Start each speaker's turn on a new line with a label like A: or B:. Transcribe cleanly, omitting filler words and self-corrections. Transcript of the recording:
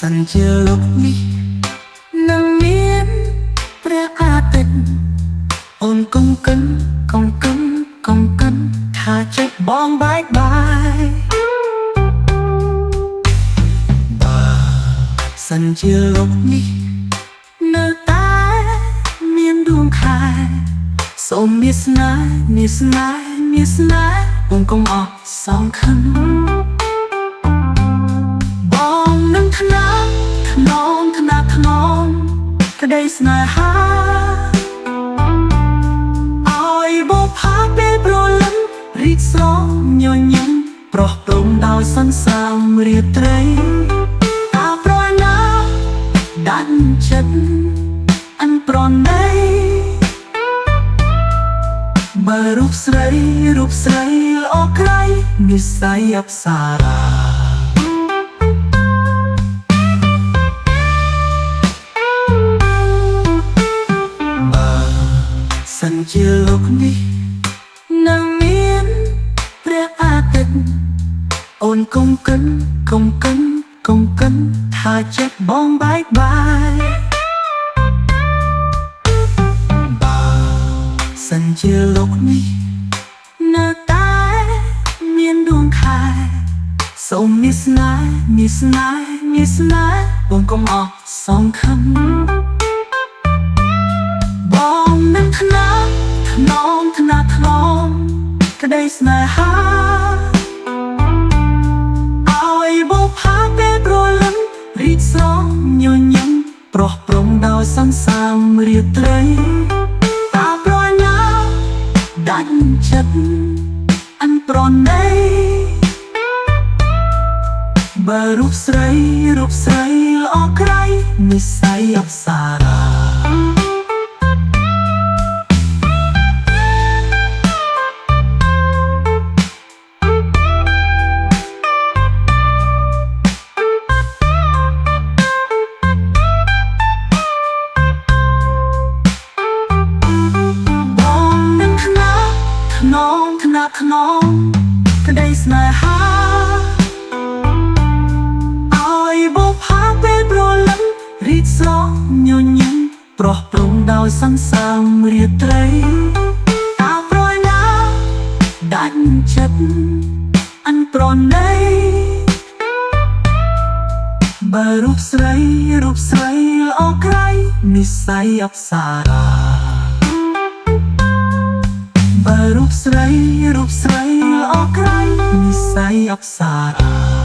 A: សិនជាលោកនេះនឹងមានព្រះអាទិត្យអូនកុំកិនថាចិត្តបងបាយបើសិនជាលោកនេះនៅតែមានដួងខែសូមមានស្នេហ៍បងកុំអស់សង្ឃឹមបងនឹងថ្នាក់ថ្នមក្តីស្នេហាឲ្យបុប្ផាពេលប្រលឹមរីកស្រងញញឹមប្រោះព្រំដោយសន្សាមរាត្រីតាប្រណាដាច់ចិត្តអញប្រណីបើរូបស្រីល្អក្រៃនិស្ស័យអប្សារាសិនជាលោកនេះនឹងមានព្រះអាទិត្យអូនកុំកិនថាចិត្តបងបាយបើសិនជាលោកនេះនៅតែមានដួងខែសូមមានស្នេហ៍បងកុំអស់សង្ឃឹមបងនឹងថ្នាក់ថ្នមក្តីស្នេហាឲ្យបុប្ផាពេលប្រលឹមរីកស្រងញញឹមប្រោះព្រំដោយសន្សាមរាត្រីតាប្រញាដាច់ចិត្តអញប្រណីបើរូបស្រីល្អក្រៃនិស្ស័យអប្សារាថ្នមក្តីស្នេហាឲ្យបុប្ផាពេលប្រលឹមរីកស្រងញញឹមប្រោះព្រំដោយសន្សាមរាត្រីតាប្រញាដាច់ចិត្តអញប្រណីបើរូបស្រីល្អក្រៃនិស្ស័យអប្សារាបើរូបស្រីល្អក្រៃនិស្ស័យអប្សារា